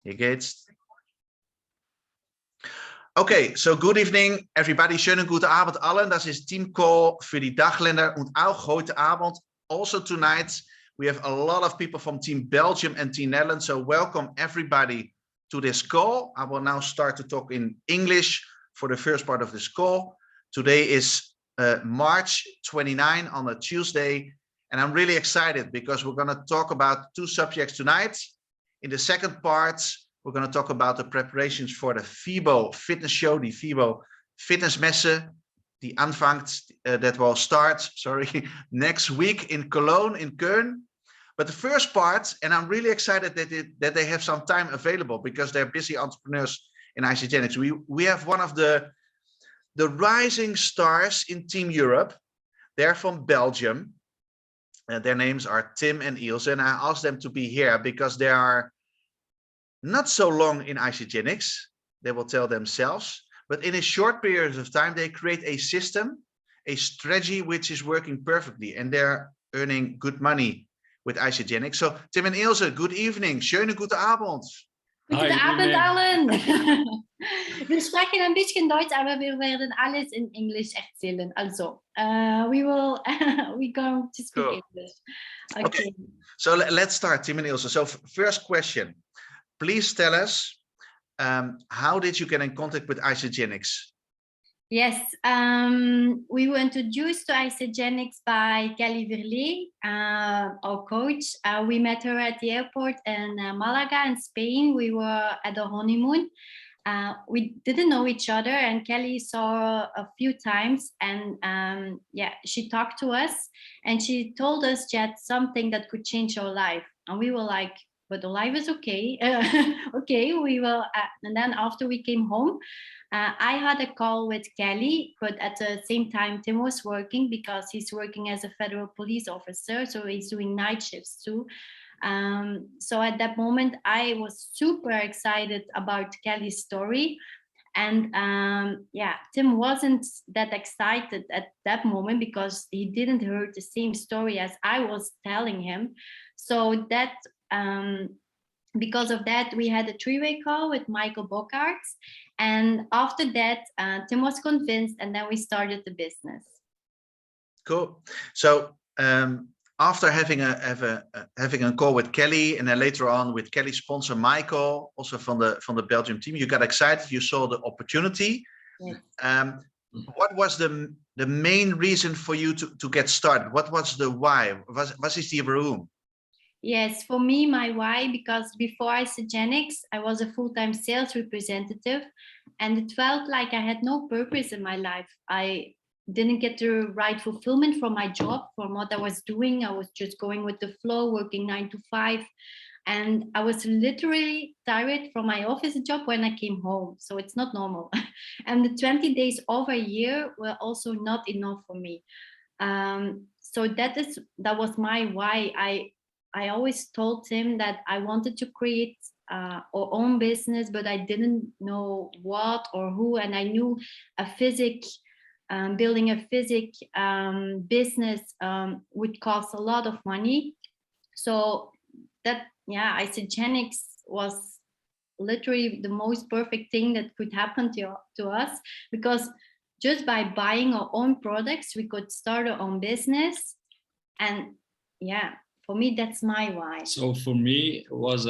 Hier geht's. Okay, so good evening everybody. Schönen guten Abend allen. Das ist Team Call für die Dachländer und auch heute Abend. Also tonight we have a lot of people from Team Belgium and Team Netherlands. So welcome everybody to this call. I will now start to talk in English for the first part of this call. Today is March 29 on a Tuesday. And I'm really excited because we're going to talk about two subjects tonight. In the second part, we're going to talk about the preparations for the FIBO fitness show, the FIBO Fitnessmesse, die aanvangt, that will start, next week in Cologne, in Köln. But the first part, and I'm really excited that they have some time available because they're busy entrepreneurs in Isagenix. We have one of the rising stars in Team Europe. They're from Belgium. Their names are Tim and Ilse, and I asked them to be here because they are not so long in Isagenix. They will tell themselves, but in a short period of time, they create a system, a strategy which is working perfectly, and they're earning good money with Isagenix. So Tim and Ilse, good evening. Schönen guten Abend. Guten Abend allen. Wir sprechen ein bisschen Deutsch, aber wir werden alles in Englisch erzählen. Also, we're going to speak cool. English. Okay. So let's start, Tim and Ilse. So first question, please tell us, how did you get in contact with Isagenix? Yes, we were introduced to Isagenix by Kelly Verlet, our coach. We met her at the airport in Malaga in Spain. We were at a honeymoon. We didn't know each other, and Kelly saw her a few times, and she talked to us, and she told us she had something that could change our life, and we were like, but the life is okay. Okay, we will. And then after we came home, I had a call with Kelly, but at the same time, Tim was working because he's working as a federal police officer, so he's doing night shifts too. So at that moment, I was super excited about Kelly's story. And Tim wasn't that excited at that moment because he didn't hear the same story as I was telling him. So that because of that, we had a three-way call with Michael Bockarts. And after that, Tim was convinced, and then we started the business. Cool. So after having a call with Kelly, and then later on with Kelly's sponsor Michael, also from the Belgium team, you got excited. You saw the opportunity. Yes. What was the main reason for you to get started? What was the why? Was is die waarom? Yes, for me, my why, because before Isagenix, I was a full-time sales representative, and it felt like I had no purpose in my life. I didn't get the right fulfillment from my job, from what I was doing. I was just going with the flow, working 9 to 5. And I was literally tired from my office job when I came home. So it's not normal. And the 20 days of a year were also not enough for me. So that was my why. I always told him that I wanted to create our own business, but I didn't know what or who. And I knew building a physics business would cost a lot of money. So Isagenix was literally the most perfect thing that could happen to us, because just by buying our own products, we could start our own business. And for me, that's my why. So for me, it was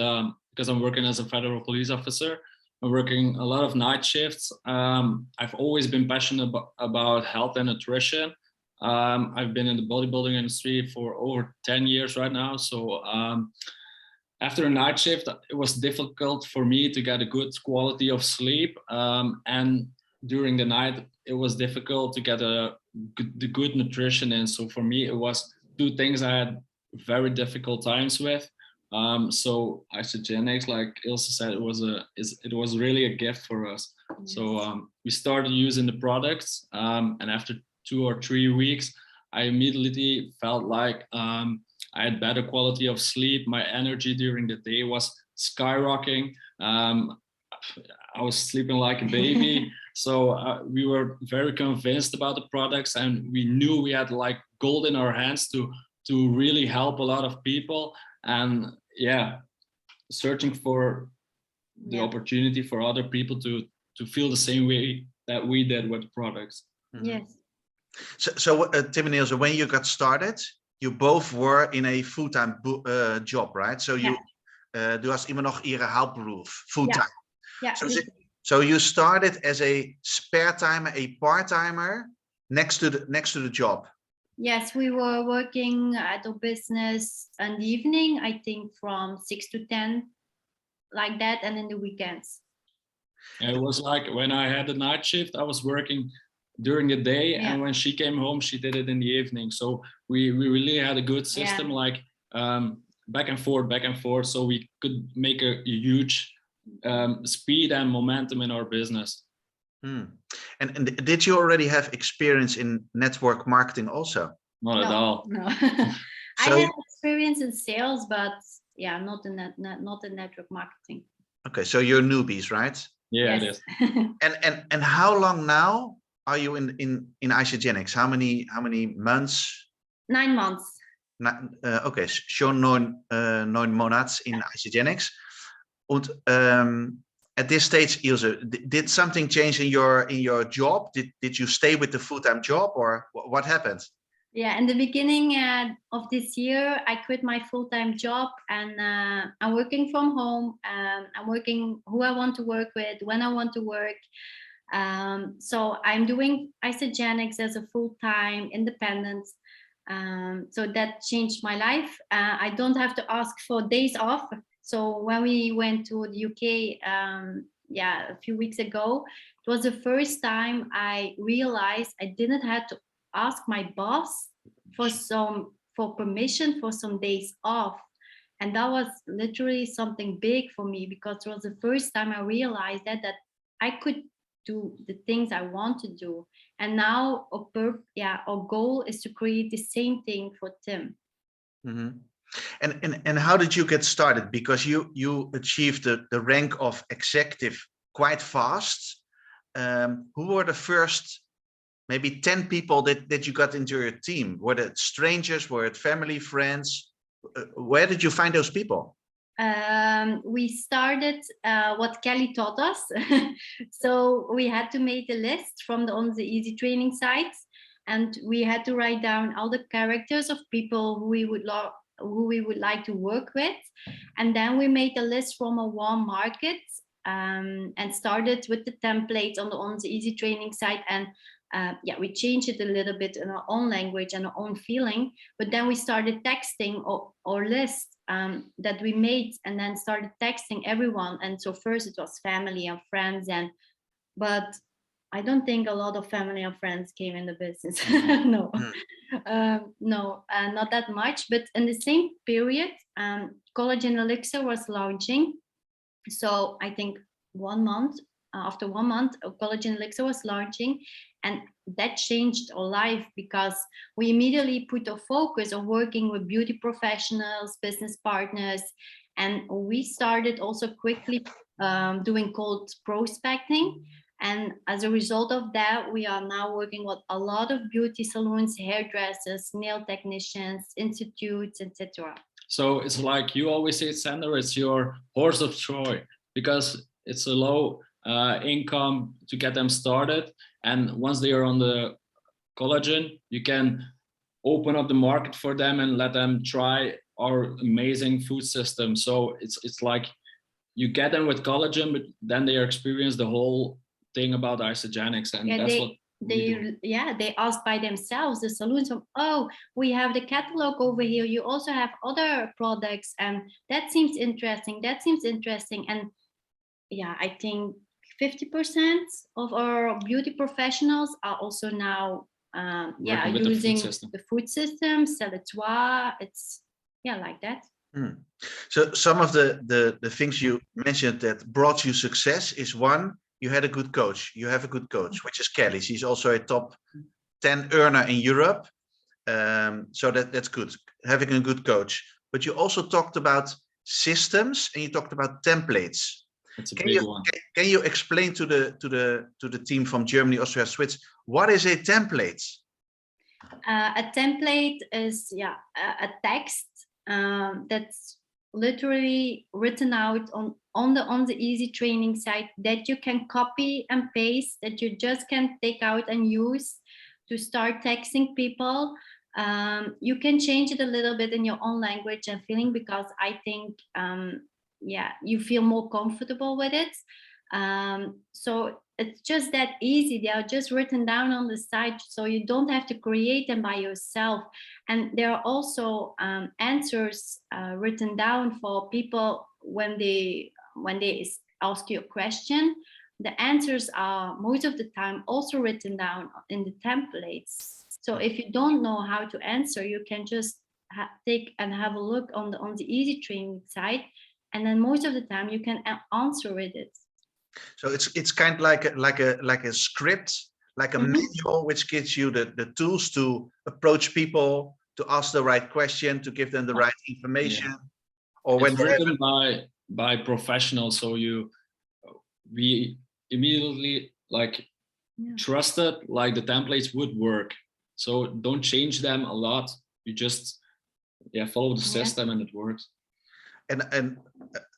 because I'm working as a federal police officer. I'm working a lot of night shifts. I've always been passionate about health and nutrition. I've been in the bodybuilding industry for over 10 years right now. So after a night shift, it was difficult for me to get a good quality of sleep. And during the night, it was difficult to get the good nutrition in. So for me, it was two things I had very difficult times with. So Isagenix, like Ilse said, it was really a gift for us. Yes. So we started using the products, and after 2 or 3 weeks, I immediately felt like I had better quality of sleep. My energy during the day was skyrocketing. I was sleeping like a baby. So we were very convinced about the products, and we knew we had like gold in our hands to really help a lot of people. And searching for the opportunity for other people to feel the same way that we did with products. Yes. So Tim and Ilse, when you got started, you both were in a full-time job, right? So you, du hast immer noch ihre Hauptberuf, full-time. Yeah. So you started as a spare timer, a part-timer next to the job. Yes, we were working at the business in the evening, I think from 6 to 10, like that, and in the weekends. It was like when I had a night shift, I was working during the day, and when she came home, she did it in the evening. So we really had a good system, like back and forth, so we could make a huge speed and momentum in our business. And did you already have experience in network marketing also? Not at all. No. So, I have experience in sales, but not in network marketing. Okay, so you're newbies, right? Yeah, yes. it is. And how long now are you in IsaGenix? How many months? 9 months. Okay, schon 9 Monats in IsaGenix. Und at this stage, Ilse, did something change in your job? Did you stay with the full-time job, or what happened? Yeah, in the beginning of this year, I quit my full-time job, and I'm working from home. I'm working who I want to work with, when I want to work. So I'm doing IsaGenix as a full-time independent. So that changed my life. I don't have to ask for days off. So when we went to the UK, a few weeks ago, it was the first time I realized I didn't have to ask my boss for permission for some days off. And that was literally something big for me, because it was the first time I realized that I could do the things I want to do. And now our goal is to create the same thing for Tim. Mm-hmm. And how did you get started? Because you achieved the rank of executive quite fast. Who were the first maybe 10 people that you got into your team? Were it strangers? Were it family, friends? Where did you find those people? We started what Kelly taught us. So we had to make a list from on the Easy Training sites, and we had to write down all the characters of people who we would like to work with. And then we made a list from a warm market, and started with the templates on the Easy Training site. And we changed it a little bit in our own language and our own feeling. But then we started texting our list that we made, and then started texting everyone. And so first it was family and friends, but I don't think a lot of family and friends came in the business. No, not that much. But in the same period, Collagen Elixir was launching. So I think 1 month, after 1 month, Collagen Elixir was launching, and that changed our life, because we immediately put a focus on working with beauty professionals, business partners, and we started also quickly doing cold prospecting. And as a result of that, we are now working with a lot of beauty salons, hairdressers, nail technicians, institutes, etc. So it's like you always say, Sander, it's your horse of Troy, because it's a low income to get them started. And once they are on the collagen, you can open up the market for them and let them try our amazing food system. So it's like you get them with collagen, but then they experience the whole thing about IsaGenix, and that's what they ask by themselves, the salons, we have the catalog over here, you also have other products, and that seems interesting. And I think 50% of our beauty professionals are also now using the food system, Sell-A-Toi. It's like that. So some of the things you mentioned that brought you success is, one, you had a good coach. You have a good coach, which is Kelly. She's also a top 10 earner in Europe. So that's good, having a good coach. But you also talked about systems, and you talked about templates. It's a big one. Can you explain to the team from Germany, Austria, Switzerland, what is a template? A template is a text that's literally written out on the Easy Training site that you can copy and paste, that you just can take out and use to start texting people. You can change it a little bit in your own language and feeling, because I think you feel more comfortable with it. So it's just that easy. They are just written down on the site, so you don't have to create them by yourself. And there are also answers written down for people when they ask you a question. The answers are most of the time also written down in the templates. So if you don't know how to answer, you can just take and have a look on the Easy Training site, and then most of the time you can answer with it. So it's kind of like a script, like a manual, which gives you the tools to approach people, to ask the right question, to give them the right information. Yeah. Or when it's written by professionals, so we immediately trusted like the templates would work. So don't change them a lot. You just follow the system and it works. And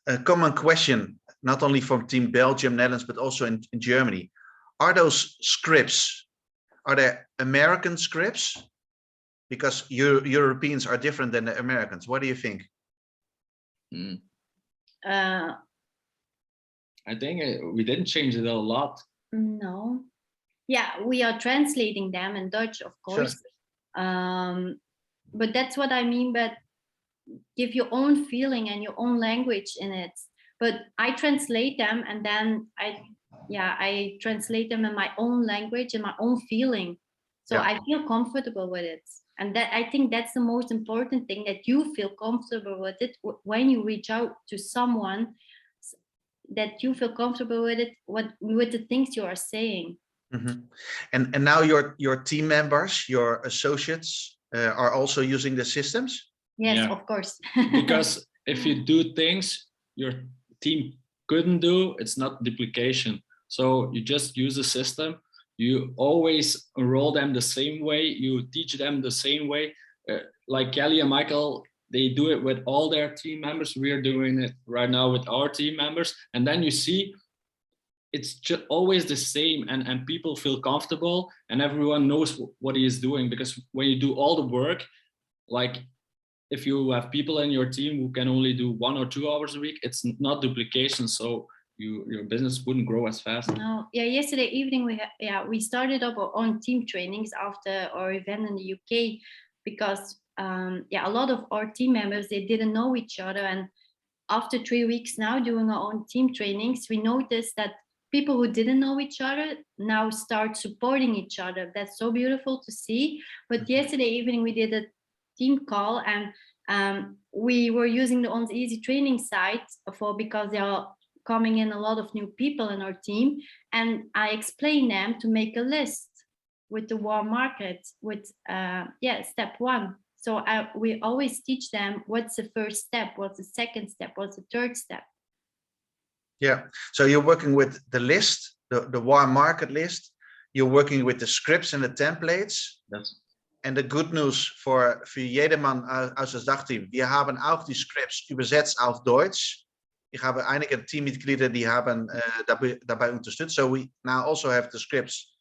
a common question, not only from Team Belgium, Netherlands, but also in Germany, are those scripts, are they American scripts? Because Europeans are different than the Americans. What do you think? I think we didn't change it a lot. No. Yeah, we are translating them in Dutch, of course. Sure. But that's what I mean, but give your own feeling and your own language in it. But I translate them, and then I translate them in my own language and my own feeling. So I feel comfortable with it. And that, I think that's the most important thing, that you feel comfortable with it when you reach out to someone, that you feel comfortable with it, with the things you are saying. Mm-hmm. And now your team members, your associates are also using the systems? Yes, of course. Because if you do things your team couldn't do, it's not duplication. So you just use the system. You always enroll them the same way. You teach them the same way. Like Kelly and Michael, they do it with all their team members. We're doing it right now with our team members. And then you see it's just always the same, and people feel comfortable and everyone knows what he is doing. Because when you do all the work, like if you have people in your team who can only do 1 or 2 hours a week, it's not duplication. So your business wouldn't grow as fast. No, yesterday evening we started up our own team trainings after our event in the UK, because a lot of our team members, they didn't know each other, and after 3 weeks now doing our own team trainings, we noticed that people who didn't know each other now start supporting each other. That's so beautiful to see. But yesterday evening we did a team call, and we were using the Easy Training site because there are coming in a lot of new people in our team, and I explained them to make a list with the warm market with step 1. So we always teach them what's the first step, what's the second step, what's the third step. Yeah, so you're working with the list, the warm market list. You're working with the scripts and the templates. Yes. En de good news für jedermann aus das Dachteam, wir haben auch die Scripts übersetzt auf Deutsch. Ich habe einige Teammitglieder, die haben dabei unterstützt. So we now also have the scripts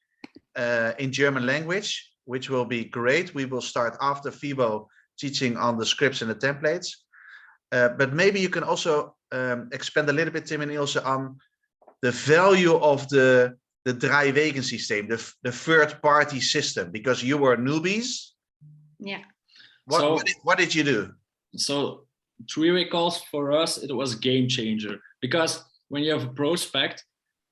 in German language, which will be great. We will start after FIBO teaching on the scripts and the templates. But maybe you can also expand a little bit, Tim and Ilse, on the value of the Drijwegen system, the third-party system, because you were newbies. Yeah. What did you do? So 3-way calls for us, it was game changer, because when you have a prospect,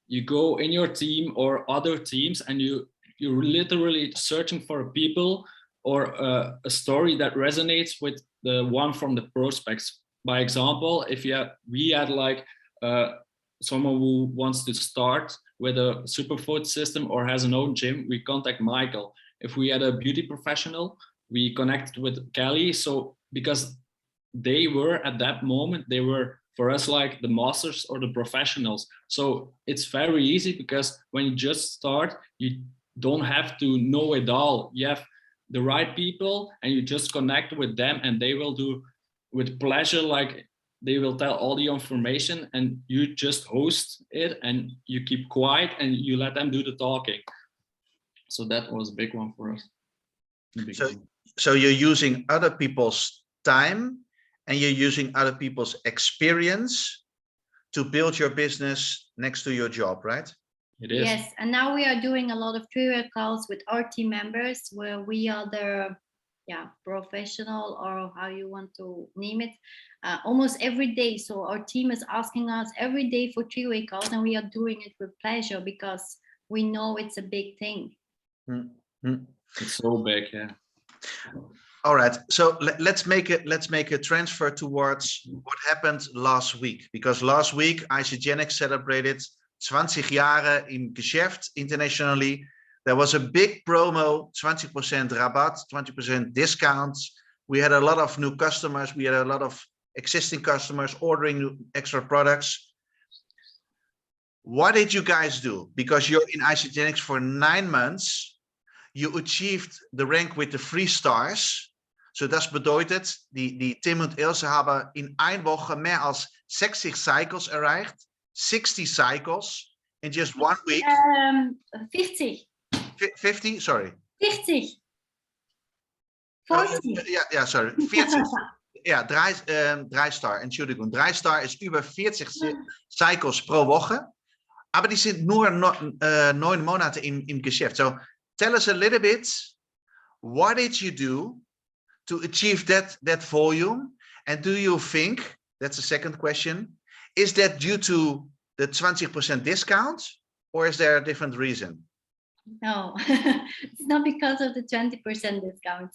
you go in your team or other teams and you're literally searching for people or a story that resonates with the one from the prospects. By example, if we had like someone who wants to start with a superfood system or has an own gym, we contact Michael. If we had a beauty professional, we connected with Kelly. So because they were at that moment, they were for us like the masters or the professionals. So it's very easy, because when you just start, you don't have to know it all. You have the right people and you just connect with them, and they will do with pleasure like they will tell all the information and you just host it and you keep quiet and you let them do the talking. So that was a big one for us. So you're using other people's time and you're using other people's experience to build your business next to your job, right? It is. Yes, and now we are doing a lot of three-way calls with our team members where we are the professional, or how you want to name it, almost every day. So our team is asking us every day for three-way calls, and we are doing it with pleasure because we know it's a big thing. It's so big, yeah. All right, so let's make a transfer towards what happened last week, because last week IsaGenics celebrated 20 Jahre im Geschäft internationally. There was a big promo, 20% rabat, 20% discounts. We had a lot of new customers. We had a lot of existing customers ordering new extra products. What did you guys do? Because you're in IsaGenics for 9 months. You achieved the rank with the 3 stars. So das bedeutet, die Tim und Ilse haben in 1 Woche mehr als 60 cycles erreicht. 60 cycles in just 1 week. 50. 50, sorry. 40. 40. Ja, sorry. 40. Ja, 3 Star. Entschuldigung. 3 Star ist über 40 Cycles pro Woche. Aber die sind nur 9 Monate im Geschäft. So tell us a little bit, what did you do to achieve that volume? And do you think, that's the second question, is that due to the 20% discount, or is there a different reason? No, it's not because of the 20% discount.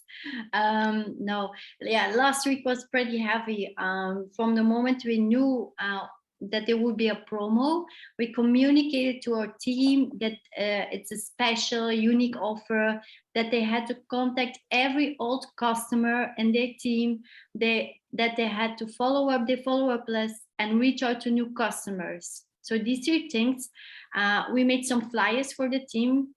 No, yeah, last week was pretty heavy. From the moment we knew that there would be a promo, we communicated to our team that it's a special, unique offer, that they had to contact every old customer in their team, that they had to follow up their follow-up list and reach out to new customers. So these 3 things, we made some flyers for the team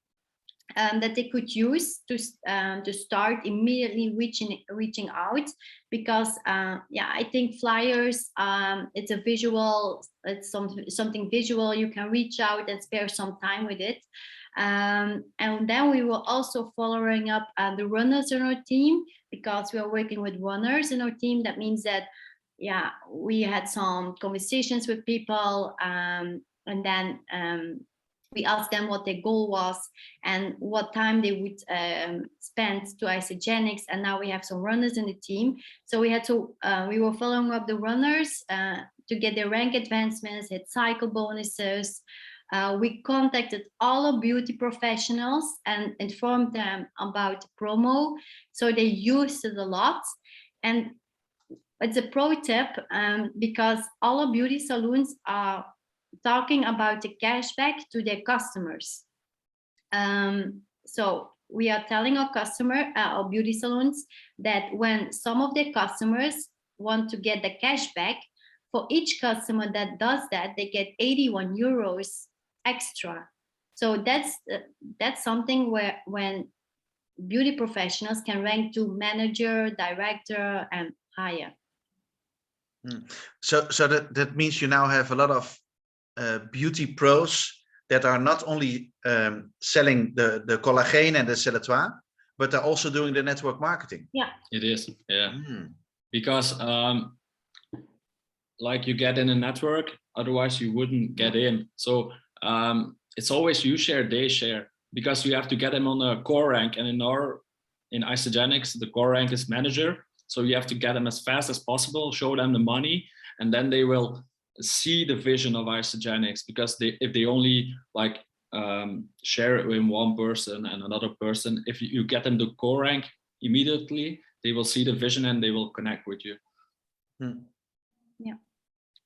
that they could use to start immediately reaching out, because I think flyers, it's a visual, it's something visual. You can reach out and spare some time with it. And then we were also following up the runners in our team, because we are working with runners in our team. That means that we had some conversations with people, and then we asked them what their goal was and what time they would spend to IsaGenics. And now we have some runners in the team. So we were following up the runners to get their rank advancements, hit cycle bonuses. We contacted all our beauty professionals and informed them about the promo. So they used it a lot. And it's a pro tip, because all our beauty salons are talking about the cashback to their customers. So we are telling our beauty salons, that when some of their customers want to get the cashback, for each customer that does that, they get 81 euros extra. So that's something where when beauty professionals can rank to manager, director, and higher. So that means you now have a lot of beauty pros that are not only selling the collagen and the Celetois, but they're also doing the network marketing. Yeah, it is. Yeah, because like you get in a network, otherwise you wouldn't get in. So it's always you share, they share, because you have to get them on a core rank. And in IsaGenics, the core rank is manager. So you have to get them as fast as possible, show them the money, and then they will see the vision of IsaGenics. Because if they only share it with one person and another person, if you get them the core rank immediately, they will see the vision and they will connect with you. Yeah.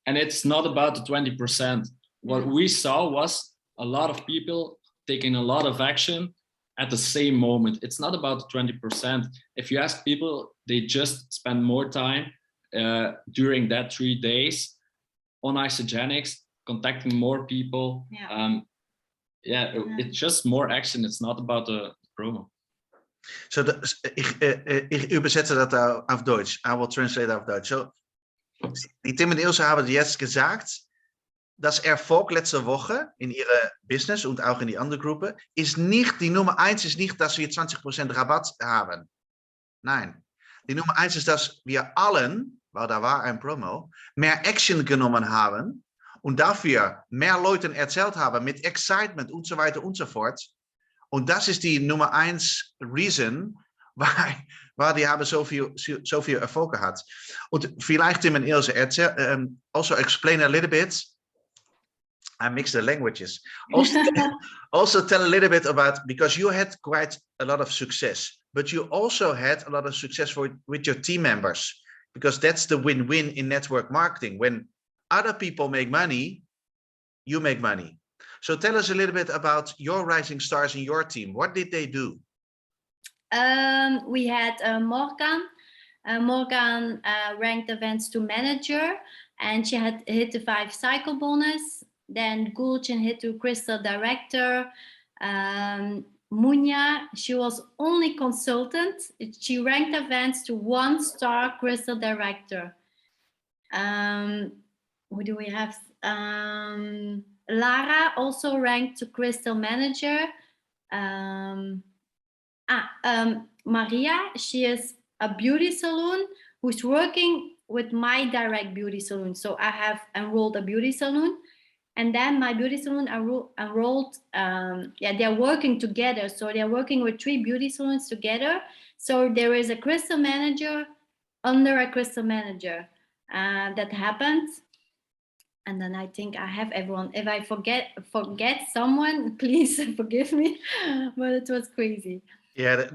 And it's not about the 20%. What we saw was a lot of people taking a lot of action at the same moment. It's not about the 20%. If you ask people, they just spend more time during that 3 days on IsaGenics, contacting more people. It's just more action. It's not about the promo. So ich übersetze das auf Deutsch. I will translate auf Deutsch. So Die Tim und Ilse haben jetzt gesagt, dass Erfolg letzte Woche in ihre Business und auch in die andere Gruppe ist nicht, die Nummer 1 ist nicht, dass wir 20% Rabatt haben. Nein. Die Nummer 1 ist, dass wir allen, weil da war ein Promo, mehr Action genommen haben und dafür mehr Leuten erzählt haben mit Excitement und so weiter und so fort. Und das ist die Nummer 1 Reason, weil die haben so viel Erfolg gehabt. Und vielleicht Tim und Ilse, also explain a little bit. I mix the languages. Also tell a little bit about, because you had quite a lot of success, but you also had a lot of success with your team members, because that's the win-win in network marketing. When other people make money, you make money. So tell us a little bit about your rising stars in your team. What did they do? We had Morgan. Morgan ranked events to manager, and she had hit the 5 cycle bonus. Then Gulchin hit to crystal director. Munya, she was only consultant. She ranked events to 1-star crystal director. Who do we have? Lara also ranked to crystal manager. Maria, she is a beauty salon who's working with my direct beauty salon. So I have enrolled a beauty salon. And then my beauty salon enrolled, they're working together. So they're working with 3 beauty salons together. So there is a crystal manager under a crystal manager. That happened. And then I think I have everyone. If I forget someone, please forgive me. But it was crazy. Yeah,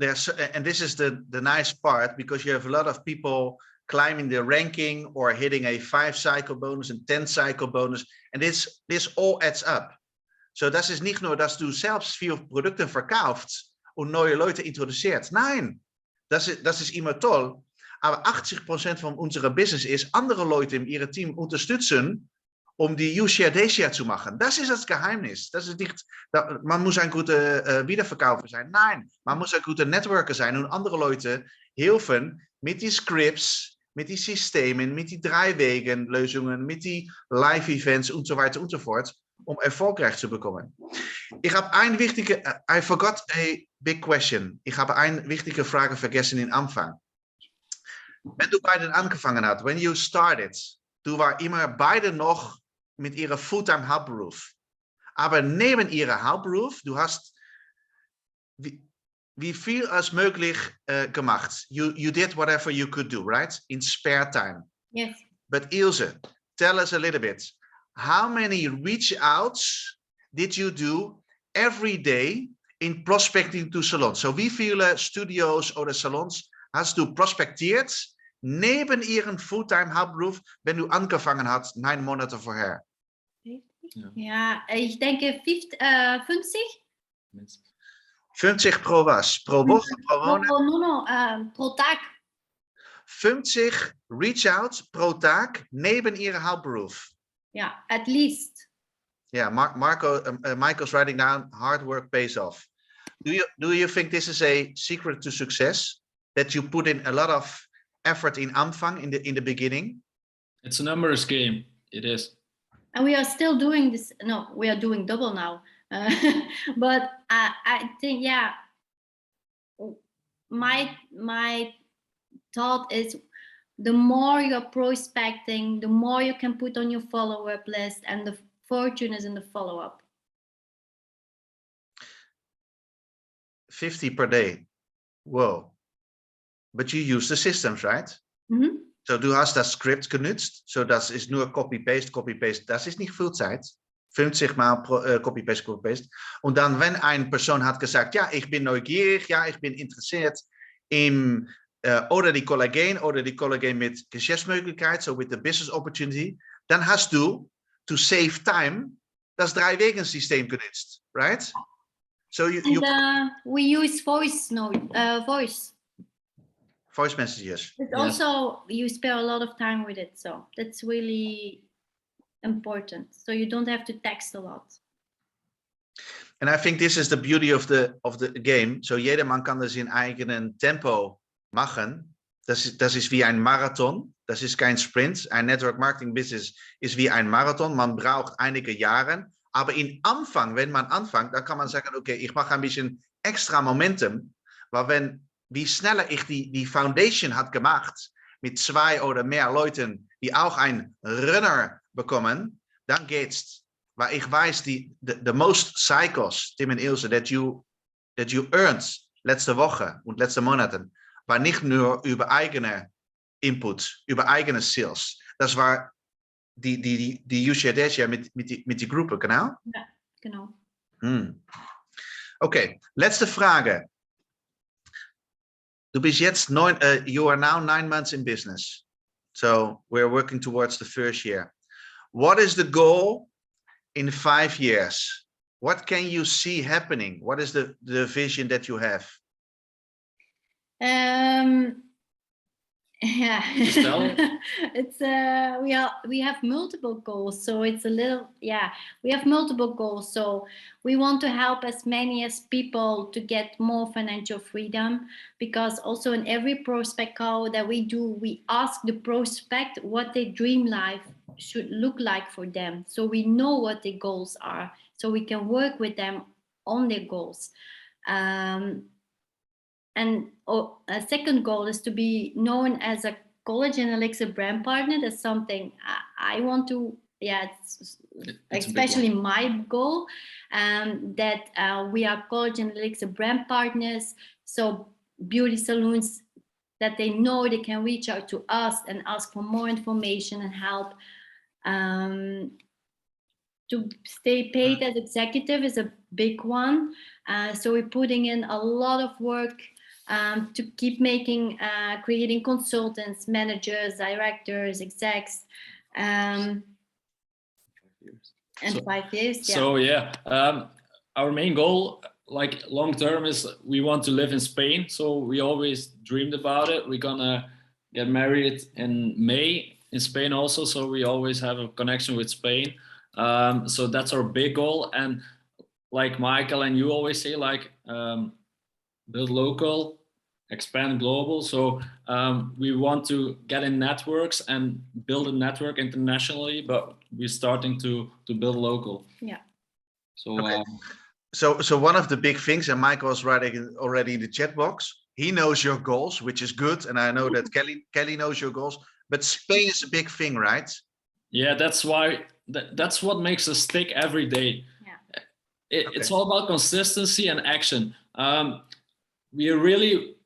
and this is the nice part, because you have a lot of people climbing the ranking or hitting a 5 cycle bonus and 10 cycle bonus. And this all adds up. So das ist nicht nur, dass du selbst viel Produkte verkauft und neue Leute introduziert. Nein, das ist immer toll. Aber 80% von unserem Business ist, andere Leute in ihrem Team unterstützen, um die You-Share, They-Share zu machen. Das ist das Geheimnis. Das ist nicht, man muss ein guter Wiederverkäufer sein. Nein, man muss ein guter Networker sein und andere Leute helfen mit die Scripts, mit die Systemen, mit die 3-Wegen-Lösungen, mit die Live-Events und so weiter und so fort, um erfolgreich zu bekommen. Ich habe eine wichtige, I forgot a big question. Ich habe eine wichtige Frage vergessen im Anfang. Wenn du beiden angefangen hast, when you started, du war immer beide noch mit ihrer Fulltime Hauptberuf. Aber neben ihrer Hauptberuf, du hast wie viel als möglich gemacht. You did whatever you could do, right? In spare time. Yes. But Ilse, tell us a little bit. How many reach outs did you do every day in prospecting to salons? So wie viele Studios oder Salons hast du prospectiert neben ihren Fulltime Hauptberuf, wenn du angefangen hast 9 Monate vorher? Ja, ich denke 50. 50 pro was? Pro Woche, pro Monat? Pro Tag. 50 reach-outs pro Tag neben ihrem Hauptberuf. Yeah, at least. Yeah, Michael's writing down, hard work pays off. Do you think this is a secret to success? That you put in a lot of effort in Anfang, in the beginning? It's a numbers game. It is. And we are still doing this. No, we are doing double now. But I think, yeah, my thought is, the more you're prospecting, the more you can put on your follow-up list, and the fortune is in the follow-up. 50 per day. Whoa. But you use the systems, right? Mm-hmm. So du hast das Script genutzt. So das ist nur Copy-Paste, Copy-Paste. Das ist nicht viel Zeit. 50 Mal Copy-Paste, Copy-Paste. Und dann, wenn eine Person hat gesagt, ja, ich bin neugierig, ja, ich bin interessiert in oder die Kollegen mit Geschäftsmöglichkeit, so with the business opportunity, dann hast du, to save time, das 3-Wegen-System genutzt, right? So we use voice messages. But also you spare a lot of time with it, so that's really important. So you don't have to text a lot. And I think this is the beauty of the game. So jederman kan er zijn eigen tempo machen. das ist wie ein Marathon. Das ist kein Sprint. Ein Network Marketing Business ist wie ein Marathon. Man braucht einige Jahre. Aber im Anfang, wenn man anfängt, dann kann man sagen, okay, ich mache ein bisschen extra Momentum. Weil wie schneller ich die Foundation hat gemacht, mit 2 oder mehr Leuten, die auch einen Runner bekommen, dann geht's. Weil ich weiß, the most cycles, Tim und Ilse, that you earned letzte Woche und letzte Monate, war nicht nur über eigene Input, über eigene Sales. Das war die UCDS mit die Gruppe, genau? Ja, genau. Okay, letzte Frage. Du bist jetzt you are now 9 months in business. So we're working towards the first year. What is the goal in 5 years? What can you see happening? What is the vision that you have? Yeah, it's we have multiple goals, so it's a little, we have multiple goals. So we want to help as many as people to get more financial freedom, because also in every prospect call that we do, we ask the prospect what their dream life should look like for them, so we know what their goals are, so we can work with them on their goals. And a second goal is to be known as a college and Elixir brand partner. That's something I want to, it's especially my goal, that we are college and Elixir brand partners. So beauty salons, that they know they can reach out to us and ask for more information and help. To stay paid as executive is a big one. So we're putting in a lot of work to keep creating consultants, managers, directors, execs, and 5 years. Yeah. So our main goal, like long term, is we want to live in Spain. So we always dreamed about it. We're gonna get married in May in Spain also. So we always have a connection with Spain. So that's our big goal. And like Michael and you always say, like build local, expand global. So we want to get in networks and build a network internationally, but we're starting to build local. Yeah. So okay. So one of the big things, and Michael was writing already in the chat box, he knows your goals, which is good, and I know that Kelly knows your goals, but Spain is a big thing, right? Yeah, that's why that's what makes us stick every day. Yeah. It's all about consistency and action. We are really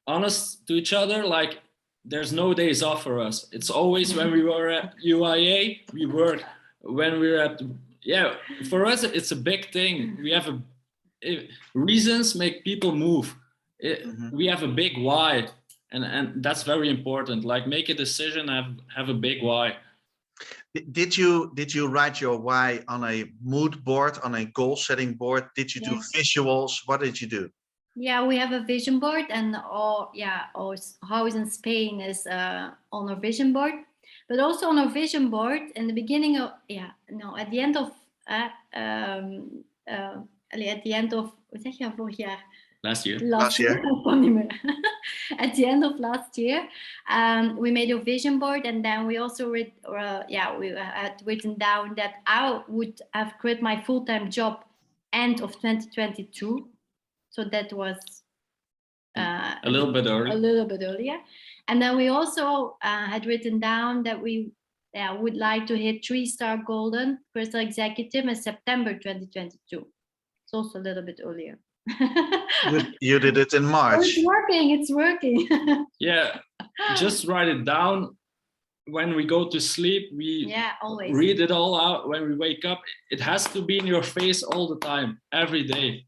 honest to each other. Like there's no days off for us. It's always when we were at UIA, we worked. When we're at, for us, it's a big thing. We have reasons make people move. We have a big why, and that's very important. Like make a decision, have a big why. Did you write your why on a mood board, on a goal setting board? Did you do visuals? What did you do? Yeah, we have a vision board, and our house in Spain is on our vision board. But also on our vision board, in the beginning of at the end of wat zeg je vorig jaar? Last year. At the end of last year, we made a vision board, and then we also we had written down that I would have quit my full-time job end of 2022. So that was a little bit earlier. And then we also had written down that we would like to hit 3-star golden personal executive in September 2022. It's also a little bit earlier. You did it in March. Oh, it's working. Yeah, just write it down. When we go to sleep, we always read it all out. When we wake up, it has to be in your face all the time, every day.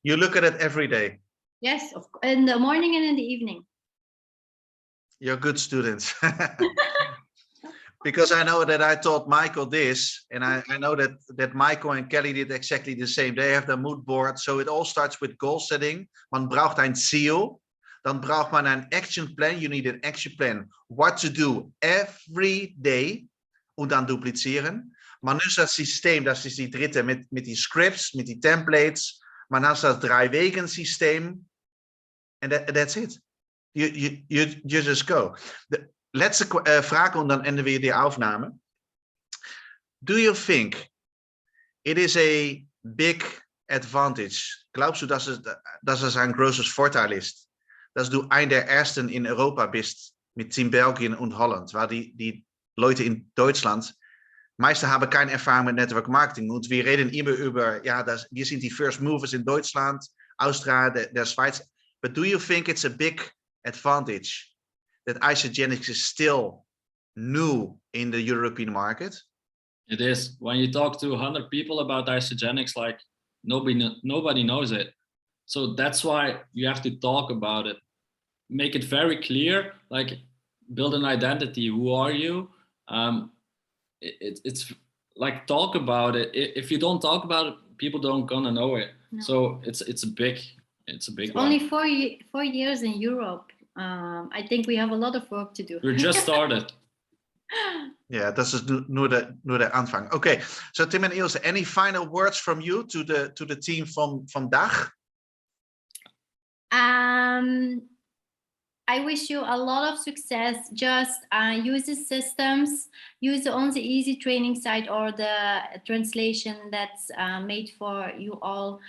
You look at it every day? Yes, in the morning and in the evening. You're good students. Because I know that I taught Michael this, and I know that Michael and Kelly did exactly the same. They have the mood board. So it all starts with goal setting. Man braucht ein Ziel. Dan braucht man een action plan. You need an action plan. What to do every day. Und dan duplizieren. Maar nu is dat systeem, dat is die dritte, met die scripts, met die templates. Maar naast dat 3-weken systeem. And that's it. You just go. De letzte Frage und dann enden wir die Aufnahme. Do you think it is a big advantage? Glaubst du, dass es ein großes Vorteil ist, dass du einer der ersten in Europa bist mit Team Belgien und Holland, weil die Leute in Deutschland, meiste haben keine Erfahrung mit Network Marketing und wir reden immer über, ja, wir sind die First Movers in Deutschland, Australien, der Schweiz. But do you think it's a big advantage that Isagenix is still new in the European market? It is. When you talk to 100 people about Isagenix, like nobody knows it. So that's why you have to talk about it. Make it very clear, like build an identity. Who are you? It's like talk about it. If you don't talk about it, people don't gonna know it. No. So it's a big one. Only 4 years in Europe. I think we have a lot of work to do. We're just started. Yeah, das ist nur der Anfang. Okay, so Tim and Ilse, any final words from you to the team from DACH? I wish you a lot of success. Just use the systems, use on the easy training site or the translation that's made for you all.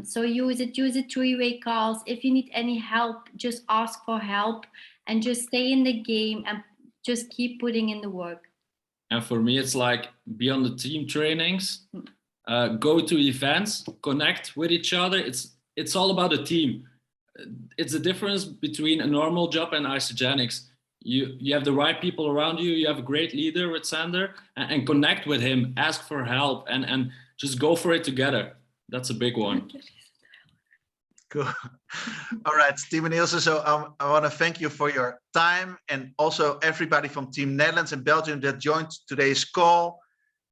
So use it 3-way calls. If you need any help, just ask for help and just stay in the game and just keep putting in the work. And for me, it's like be on the team trainings, go to events, connect with each other. It's all about a team. It's the difference between a normal job and Isagenix. You have the right people around you. You have a great leader with Sander, and connect with him. Ask for help and just go for it together. That's a big one. Cool. All right, Team and Ilse. So I want to thank you for your time and also everybody from Team Netherlands and Belgium that joined today's call.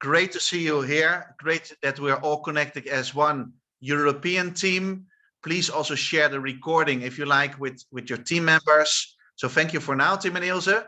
Great to see you here. Great that we are all connected as one European team. Please also share the recording if you like with your team members. So thank you for now, Tim and Ilse.